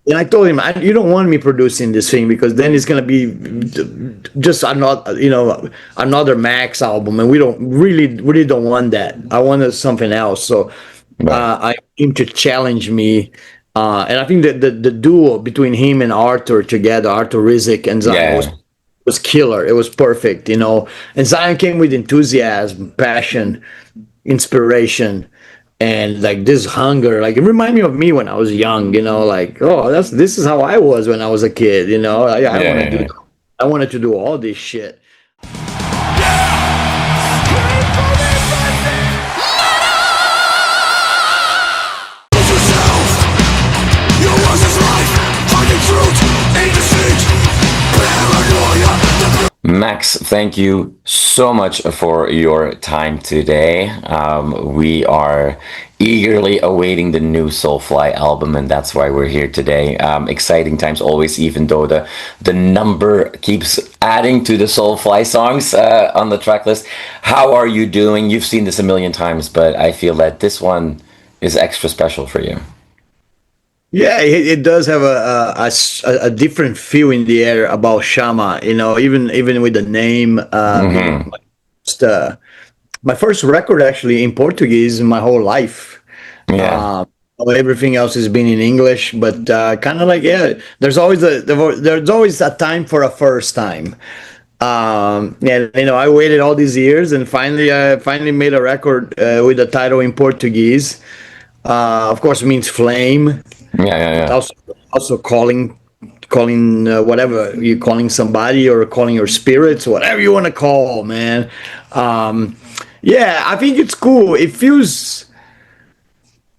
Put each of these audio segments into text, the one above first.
And I told him, you don't want me producing this thing because then it's gonna be just another, another Max album, and we don't really don't want that. I wanted something else. So Right. I him to challenge me, and I think that the duo between him and Arthur together, Arthur Rizek and Zion Yeah. was killer. It was perfect, And Zion came with enthusiasm, passion, inspiration, and like this hunger. Like it reminded me of me when I was young, like, oh, this is how I was when I was a kid, I want to Yeah. do Yeah. I wanted to do all this shit. Max, thank you so much for your time today. We are eagerly awaiting the new Soulfly album, and that's why we're here today. Exciting times always, even though the number keeps adding to the Soulfly songs on the track list. How are you doing? You've seen this a million times, but I feel that this one is extra special for you. Yeah, it does have a different feel in the air about Shama, even with the name. Hmm. Just, my first record actually in Portuguese in my whole life. Yeah. Uh, Everything else has been in English, but kind of like, yeah, there's always a time for a first time. And I waited all these years, and finally made a record with the title in Portuguese. Of course, it means flame, Yeah. Yeah. but Yeah. also calling whatever you're calling somebody or calling your spirits, whatever you want to call, man. Yeah, I think it's cool. It feels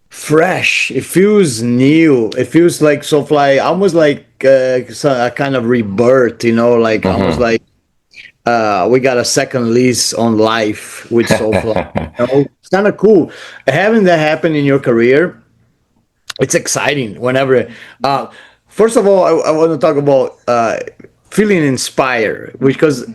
fresh. It feels new. It feels like Soulfly, almost like a kind of rebirth. Like almost Hmm. like we got a second lease on life with Soulfly. It's kind of cool having that happen in your career. It's exciting whenever. Uh, First of all, I want to talk about feeling inspired, because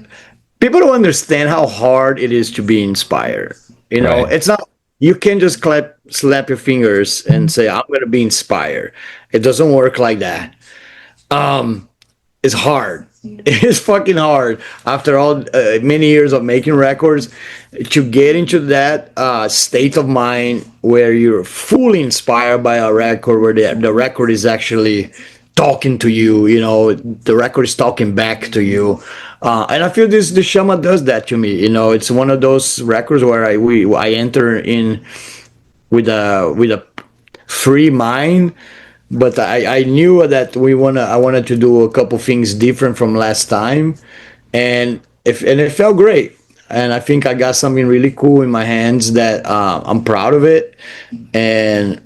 people don't understand how hard it is to be inspired. Right. It's not, you can't just slap your fingers and say, I'm going to be inspired. It doesn't work like that. It's hard. It's fucking hard after all many years of making records to get into that state of mind where you're fully inspired by a record, where the record is actually talking to you. The record is talking back to you. And I feel the Shama does that to me. It's one of those records where I enter in with a free mind, but I knew that I wanted to do a couple things different from last time, and it felt great. And I think I got something really cool in my hands that I'm proud of it, and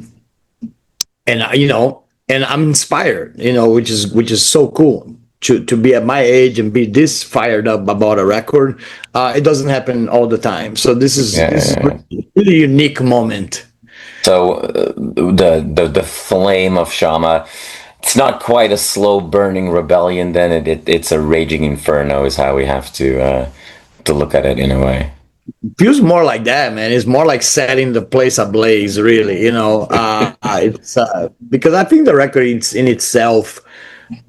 and I'm inspired, which is so cool to be at my age and be this fired up about a record. It doesn't happen all the time, so this is Yeah. this is Yeah. Yeah. really, really unique moment. So the flame of Shama, it's not quite a slow burning rebellion. Then it's a raging inferno, is how we have to look at it in a way. Feels more like that, man. It's more like setting the place ablaze, really. It's because I think the record in itself,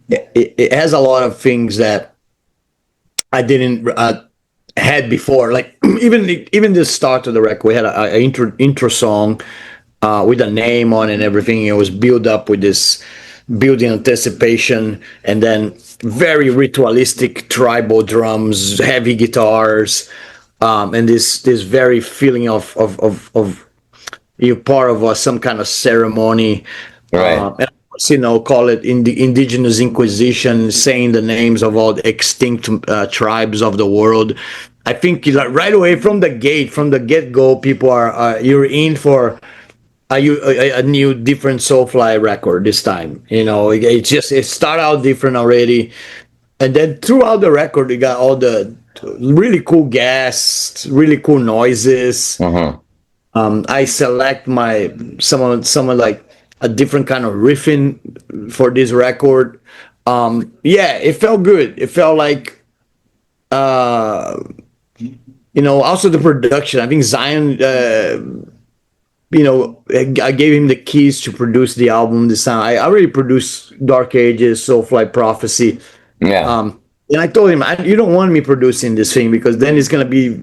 it has a lot of things that I didn't had before. Like even the start of the record, we had a intro song with a name on it and everything. It was built up with this building anticipation, and then very ritualistic tribal drums, heavy guitars, and this very feeling of you're part of some kind of ceremony. Right. And of course, call it in the indigenous inquisition, saying the names of all the extinct tribes of the world. I think like right away from the gate, from the get go, people are you're in for a new different Soulfly record this time. It start out different already, and then throughout the record, you got all the really cool guests, really cool noises. Hmm. I select some of like a different kind of riffing for this record. Yeah, it felt good. It felt like also the production. I think Zion I gave him the keys to produce the album. This time, I already produced Dark Ages, Soulfly, Prophecy. Yeah. And I told him, you don't want me producing this thing because then it's gonna be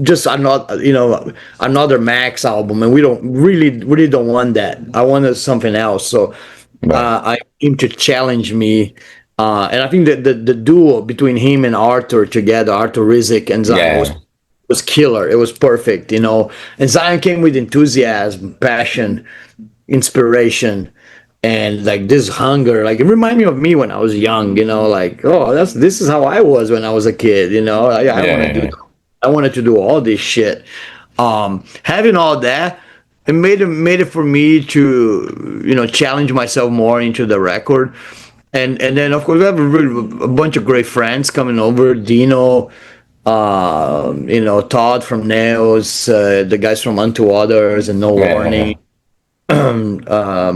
just another, another Max album, and we don't really don't want that. I wanted something else. So Right. I him to challenge me, and I think that the duo between him and Arthur together, Arthur Rizek and Zion Yeah. was killer. It was perfect, And Zion came with enthusiasm, passion, inspiration, and like this hunger. Like it reminded me of me when I was young. Like, oh, this is how I was when I was a kid. I want to do. Yeah. I wanted to do all this shit. Having all that, it made it for me to challenge myself more into the record. And then of course we have a bunch of great friends coming over. Dino, Todd from Nails, the guys from Unto Others and No Yeah. Warning,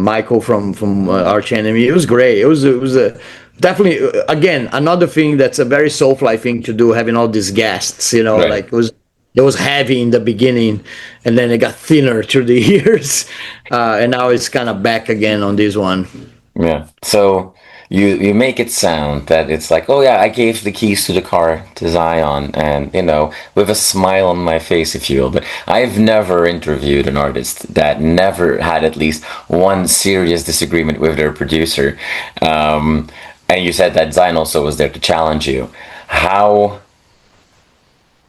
Michael from Arch Enemy. It was great. It was a definitely again another thing that's a very Soulfly thing to do. Having all these guests, Right. like it was heavy in the beginning, and then it got thinner through the years, and now it's kind of back again on this one. Yeah. So you make it sound that it's like, oh yeah, I gave the keys to the car to Zion, and with a smile on my face, if you will. But I've never interviewed an artist that never had at least one serious disagreement with their producer. And you said that Zion also was there to challenge you. How?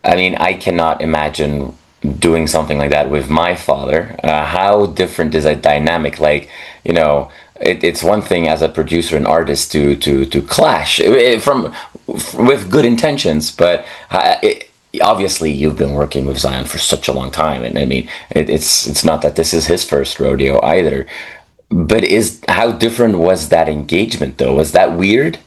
I mean, I cannot imagine doing something like that with my father. How different is a dynamic? Like, it's one thing as a producer and artist to clash with good intentions, but obviously you've been working with Zion for such a long time, and I mean, it's not that this is his first rodeo either. But is how different was that engagement though? Was that weird?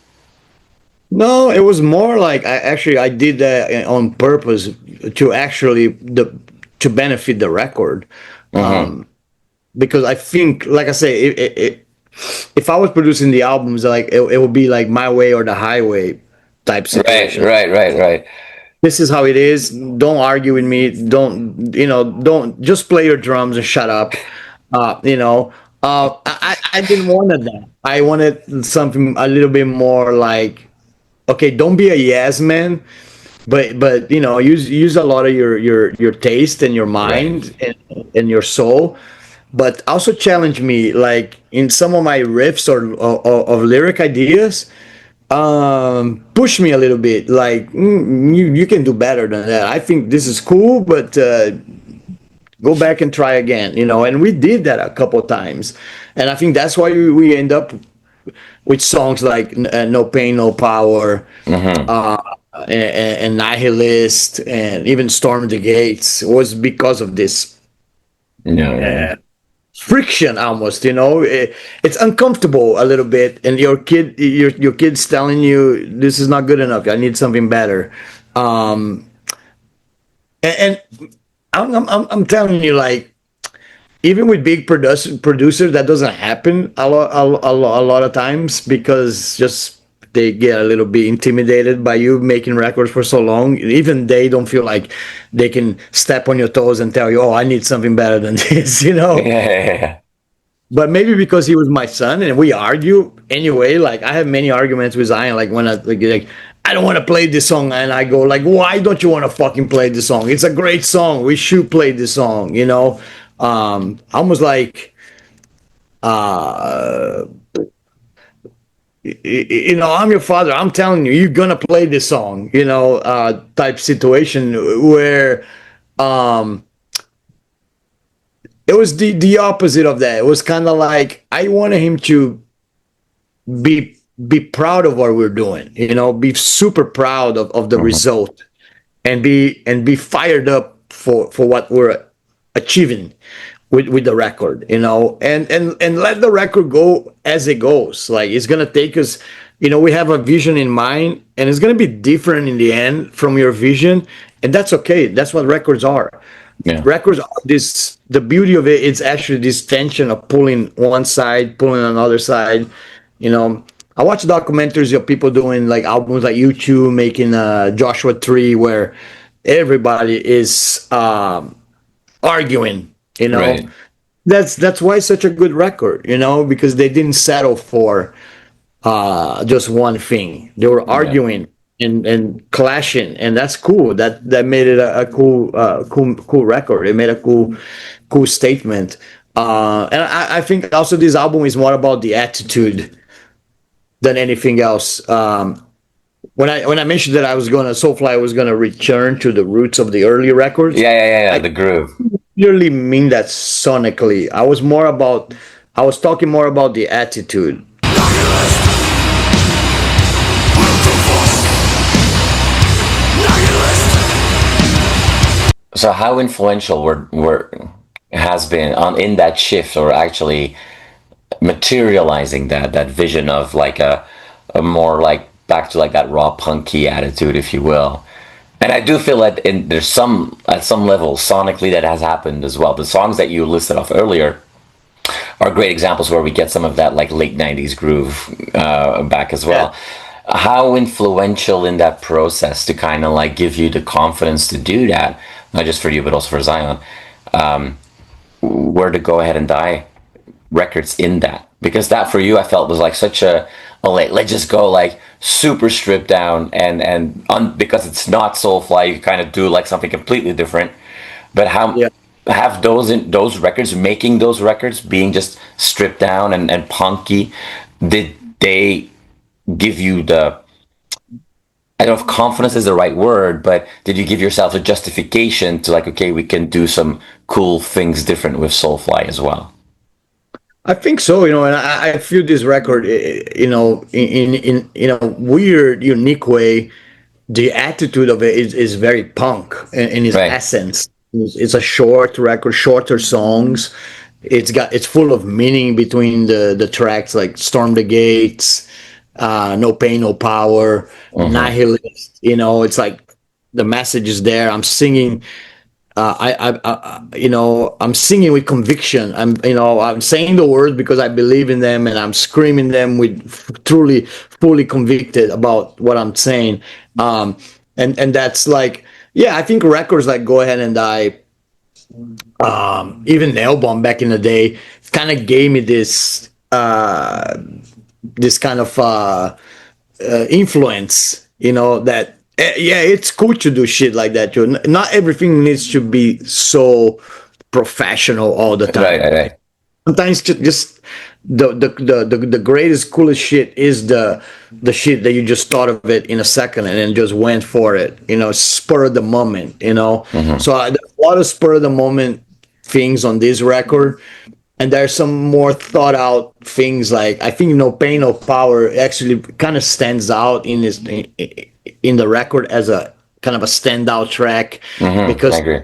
No, it was more like I did that on purpose to benefit the record, Mm-hmm. because I think, like I say, if I was producing the albums, like it would be like my way or the highway type Right, situation. right, right, right. This is how it is. Don't argue with me. Don't just play your drums and shut up. I didn't want that. I wanted something a little bit more like, okay, don't be a yes man, but use a lot of your taste and your Right. mind and your soul, but also challenge me like in some of my riffs or lyric ideas. Push me a little bit, like, you can do better than that. I think this is cool, but go back and try again. And we did that a couple of times, and I think that's why we end up with songs like No Pain No Power, Mm-hmm. and Nihilist, and even Storm the Gates, was because of this No, no. uh, friction. Almost, it's uncomfortable a little bit, and your kid's telling you this is not good enough, I need something better. And I'm telling you, like, even with big producers, that doesn't happen a lot of times, because just they get a little bit intimidated by you making records for so long. Even they don't feel like they can step on your toes and tell you, oh, I need something better than this. Yeah, yeah, yeah. But maybe because he was my son and we argue anyway. Like, I have many arguments with Zion, like when like I don't want to play this song, and I go like, why don't you want to fucking play this song? It's a great song, we should play this song. Almost like, uh I'm your father, I'm telling you, you're gonna play this song, type situation, where um it was the opposite of that. It was kind of like I wanted him to be proud of what we're doing, be super proud of the Mm-hmm. result, and be fired up for what we're achieving with the record, and let the record go as it goes. Like, it's gonna take us, we have a vision in mind, and it's gonna be different in the end from your vision, and that's okay. That's what records are. Yeah. Records are this, the beauty of it is actually this tension of pulling one side, pulling another side. I watch documentaries of people doing like albums, like YouTube making Joshua Tree, where everybody is arguing, You know, Right. that's why it's such a good record. You know, because they didn't settle for just one thing. They were Yeah. arguing and clashing, and that's cool. That made it a cool record. It made a cool statement. And I think also this album is more about the attitude than anything else. When I mentioned that Soulfly was gonna return to the roots of the early records, Yeah, yeah, yeah, yeah. I The groove. clearly mean that sonically. I was talking more about the attitude. So how influential were has been on in that shift, or actually materializing that vision of like a more like back to like that raw punky attitude, if you will. And I do feel that there's some at some level sonically that has happened as well. The songs that you listed off earlier are great examples where we get some of that like late 90s groove back as Yeah. well. How influential in that process to kind of like give you the confidence to do that, not just for you but also for Zion, were to Go Ahead and Die records in that? Because that for you I felt was like such a like let's just go like super stripped down because it's not Soulfly, you kind of do like something completely different. But how Yeah. have those records, making those records, being just stripped down and punky, did they give you the, I don't know if confidence is the right word, but did you give yourself a justification to like, okay, we can do some cool things different with Soulfly as well? I think so, and I feel this record, in a weird, unique way. The attitude of it is very punk in its Right. essence. It's a short record, shorter songs. It's full of meaning between the tracks, like Storm the Gates, No Pain, No Power, Mm-hmm. Nihilist. It's like the message is there. I'm singing. I'm singing with conviction. I'm saying the words because I believe in them, and I'm screaming them with truly, fully convicted about what I'm saying. And that's like, yeah, I think records like Go Ahead and Die, even Nailbomb back in the day, kind of gave me this kind of influence, that yeah, it's cool to do shit like that. Not everything needs to be so professional all the Right, time. right, right. Sometimes just the greatest coolest shit is the shit that you just thought of it in a second and then just went for it. Spur of the moment. Mm-hmm. So there's a lot of spur of the moment things on this record, and there's some more thought out things. Like, I think No Pain No Power actually kind of stands out in the record as a kind of a standout track, Mm-hmm. I because agree.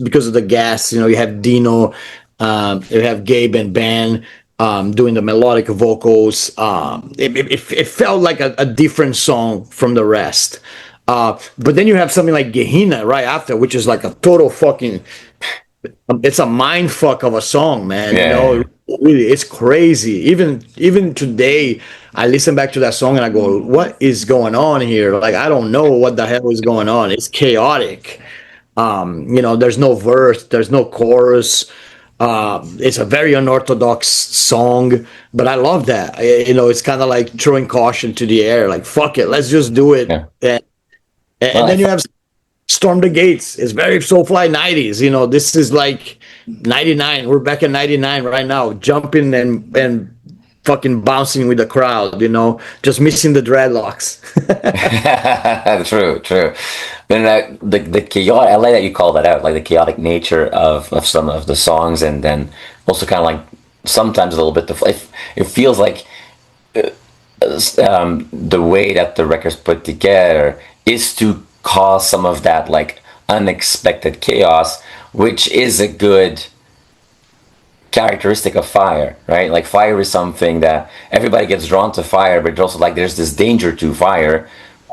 because of the gas. You have Dino, you have Gabe and Ben doing the melodic vocals. It felt like a different song from the rest. But then you have something like Gehenna right after, which is like a total fucking, it's a mind fuck of a song, man. Yeah. Really, it's crazy. Even today, I listen back to that song and I go, "What is going on here?" Like, I don't know what the hell is going on. It's chaotic. There's no verse, there's no chorus. It's a very unorthodox song, but I love that. It's kind of like throwing caution to the air. Like, fuck it, let's just do it. Yeah. Well, And I then you have Storm the Gates. It's very Soulfly 90s. This is like 99. We're back in 99 right now, jumping and fucking bouncing with the crowd, just missing the dreadlocks. True, true. And the chaotic, I like that you call that out, like the chaotic nature of some of the songs, and then also kind of like sometimes a little bit. It feels like the way that the record's put together is to cause some of that like unexpected chaos, which is a good characteristic of fire, right? Like fire is something that everybody gets drawn to fire, but also like there's this danger to fire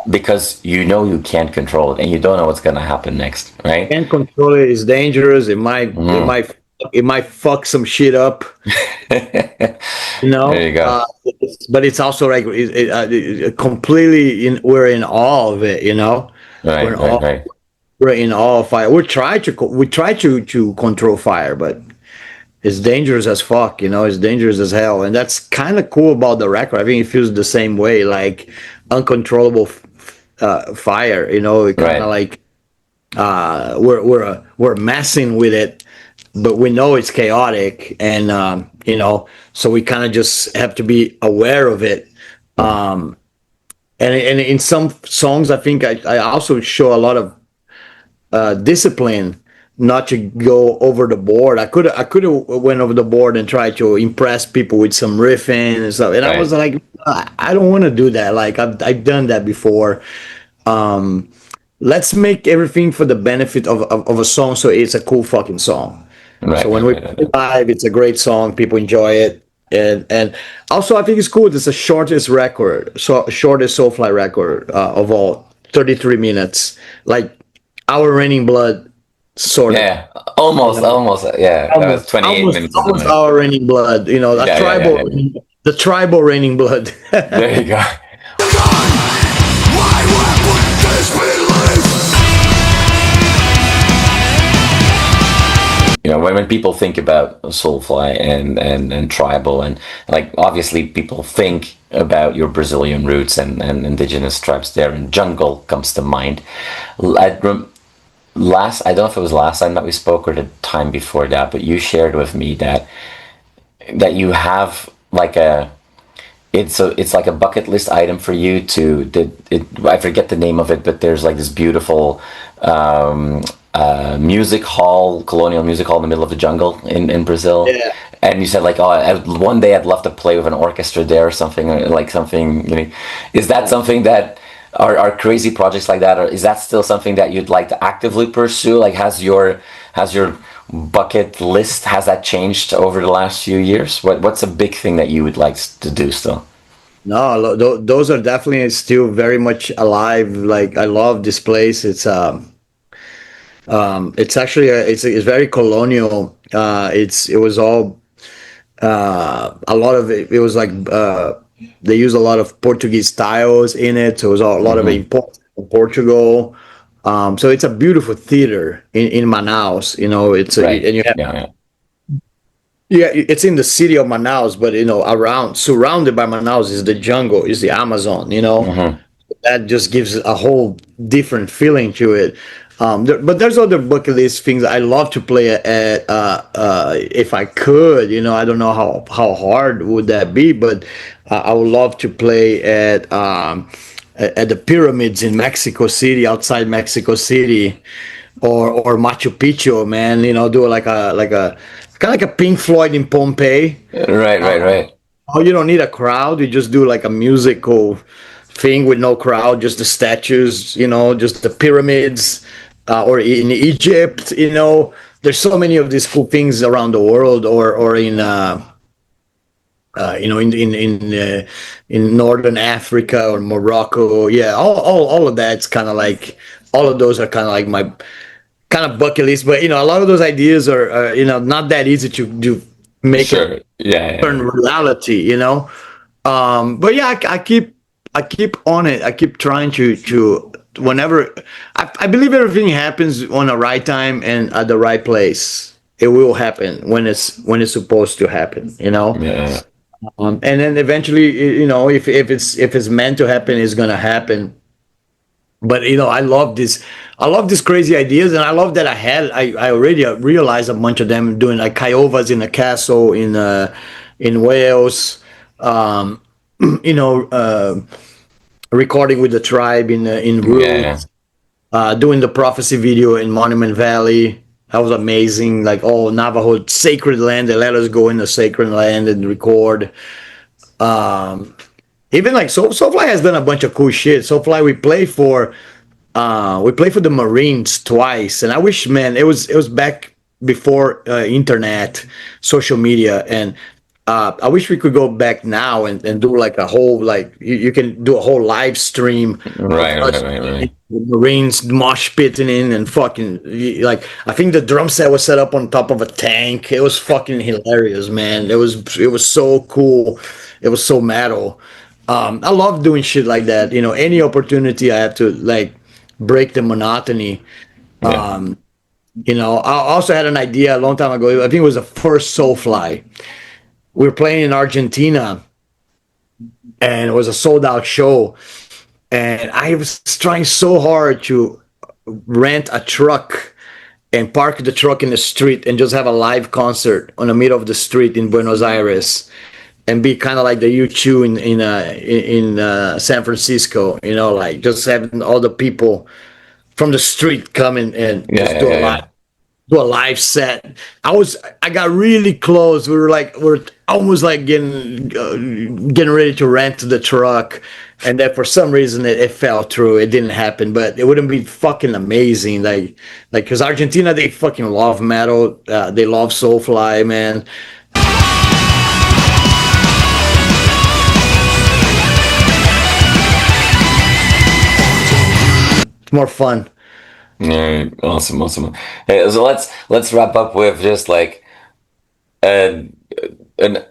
because you can't control it and you don't know what's gonna happen next, right? Can't control it. It's dangerous. It might it Mm. might it might fuck some shit up. you There know you go. uh, but it's also like completely we're in awe of it. Right, We're in right, awe. right. we're in awe of fire. We try to control fire, but it's dangerous as fuck. It's dangerous as hell, and that's kind of cool about the record. I think it feels the same way, like uncontrollable fire. It kind of Right. like we're messing with it, but we know it's chaotic, and so we kind of just have to be aware of it. And in some songs, I think I also show a lot of discipline not to go over the board. I could have went over the board and tried to impress people with some riffing and stuff, and I was Right. like, I don't want to do that. Like I've done that before. Let's make everything for the benefit of a song, so it's a cool fucking song. So Right. when Right. we Right. play Right. live, it's a great song. People enjoy it, and also I think it's cool. It's the shortest record, so shortest Soulfly record of all, 33 minutes. Like our Raining Blood, sort of. Yeah. Almost. Almost. Yeah. That was Almost, 28 almost, minutes of the almost night. our Raining Blood. A Yeah. Yeah. Yeah. tribal, Yeah. the tribal Raining Blood. There you go. When people think about Soulfly and tribal, and like obviously people think about your Brazilian roots and indigenous tribes there, and jungle comes to mind. I, last, I don't know if it was last time that we spoke or the time before that, but you shared with me that you have like it's like a bucket list item for you to I forget the name of it, but there's like this beautiful music hall, colonial music hall in the middle of the jungle in Brazil. Yeah. And you said like, oh, one day I'd love to play with an orchestra there or something, or like something. Is that something that are crazy projects like that, or is that still something that you'd like to actively pursue? Like, has your bucket list, has that changed over the last few years? What's a big thing that you would like to do still? No, those are definitely still very much alive. Like I love this place. It's actually it's very colonial. It was all a lot of it. It was like they use a lot of Portuguese styles in it. So it was a lot of Hmm. import from Portugal. So it's a beautiful theater in Manaus. Right. And you have, Yeah. Yeah. yeah, it's in the city of Manaus, but around, surrounded by Manaus, is the jungle, is the Amazon. Hmm. That just gives a whole different feeling to it. But there's other bucket list things I love to play at. If I could, I don't know how hard would that be, but I would love to play at the pyramids in Mexico City, outside Mexico City, or Machu Picchu, man. Do like a kind of like a Pink Floyd in Pompeii. Right. Right. Right. Oh, you don't need a crowd. You just do like a musical thing with no crowd, just the statues, just the pyramids, or in Egypt. There's so many of these cool things around the world, or in in northern Africa or Morocco. Yeah, all of that's kind of like, all of those are kind of like my kind of bucket list. But a lot of those ideas are not that easy to do, make it Sure. Yeah. turn Yeah. reality. But yeah, I keep on it. I keep trying to whenever I believe everything happens on the right time and at the right place. It will happen when it's supposed to happen. Yeah. And then eventually, if it's meant to happen, it's gonna happen. But I love these crazy ideas, and I love that I already realized a bunch of them doing like Kaiovas in a castle in Wales. Um, you know, recording with the tribe in Yeah. Roots, doing the prophecy video in Monument Valley. That was amazing. Like, oh, Navajo sacred land. They let us go in the sacred land and record. Um, Even like Soulfly has done a bunch of cool shit. Soulfly, we play for the Marines twice, and I wish, man, it was back before internet, social media, and I wish we could go back now and do like a whole, like you can do a whole live stream of Right. Right. us, Right. Right. Marines mosh pitting in and fucking, like, I think the drum set was set up on top of a tank. It was fucking hilarious, man. It was so cool. It was so metal. I love doing shit like that. Any opportunity I have to like break the monotony. Yeah. You know, I also had an idea a long time ago. I think it was the first Soulfly. We were playing in Argentina, and it was a sold out show. And I was trying so hard to rent a truck and park the truck in the street and just have a live concert on the middle of the street in Buenos Aires, and be kind of like the U2 in San Francisco. You know, like just having all the people from the street coming and Yeah, just yeah, yeah, yeah. do a live set. I got really close. We're almost like getting ready to rent the truck, and then for some reason it fell through. It didn't happen, but it wouldn't be fucking amazing. Like because Argentina, they fucking love metal. They love Soulfly, man. It's more fun. All right. Awesome, awesome. Hey, so let's wrap up with just like an an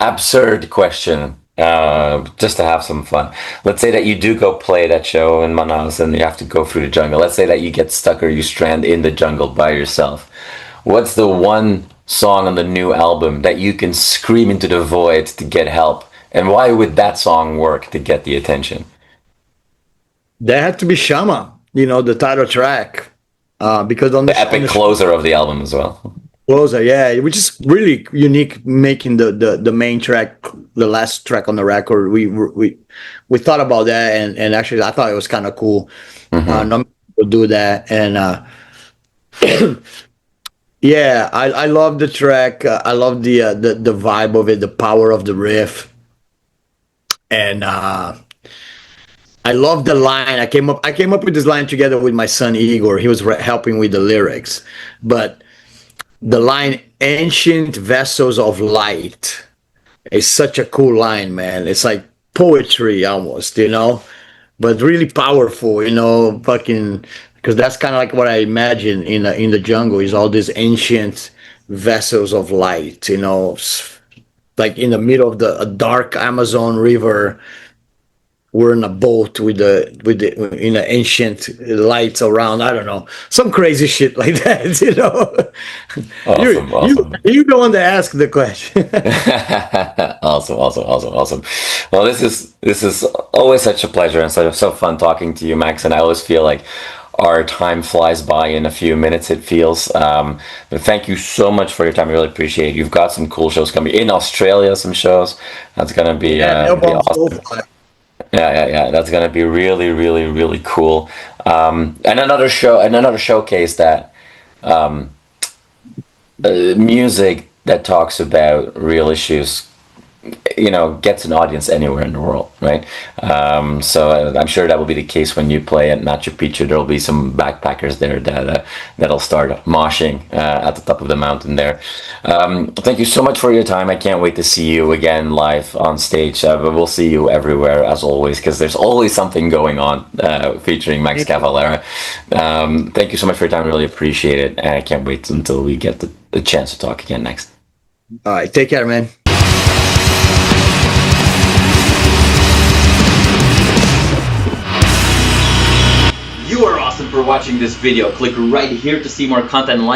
absurd question, just to have some fun. Let's say that you do go play that show in Manaus and you have to go through the jungle. Let's say that you get stuck or you strand in the jungle by yourself. What's the one song on the new album that you can scream into the void to get help? And why would that song work to get the attention? That had to be Shama, you know, the title track. Because The on epic the closer of the album as well. closer, yeah, which is really unique, making the main track, the last track on the record. We thought about that, and actually I thought it was kind of cool. Hmm. Not many people do that, and yeah, I love the track. I love the vibe of it, the power of the riff, and I love the line. I came up with this line together with my son Igor. He was helping with the lyrics, but the line "ancient vessels of light" is such a cool line, man. It's like poetry almost, you know, but really powerful, you know, fucking, because that's kind of like what I imagine in the jungle is all these ancient vessels of light, you know, like in the middle of the a dark Amazon river. We're in a boat with the in the ancient lights around. I don't know, some crazy shit like that. You know, Awesome, awesome. you the one to ask the question. Awesome, awesome, awesome, awesome. Well, this is always such a pleasure and so fun talking to you, Max. And I always feel like our time flies by in a few minutes. It feels. But thank you so much for your time. I really appreciate it. You've got some cool shows coming in Australia. Some shows that's gonna Yeah, be Nailbomb awesome. Soulfly. Yeah, yeah, yeah. That's gonna be really, really, really cool. And another show, and another showcase that music that talks about real issues, gets an audience anywhere in the world, right? So I'm sure that will be the case when you play at Machu Picchu. There will be some backpackers there that'll start moshing at the top of the mountain there. Thank you so much for your time. I can't wait to see you again live on stage. But we'll see you everywhere as always, because there's always something going on featuring Max Cavalera. Thank you so much for your time. Really appreciate it, and I can't wait until we get the chance to talk again next. All right, take care, man. You are awesome for watching this video. Click right here to see more content like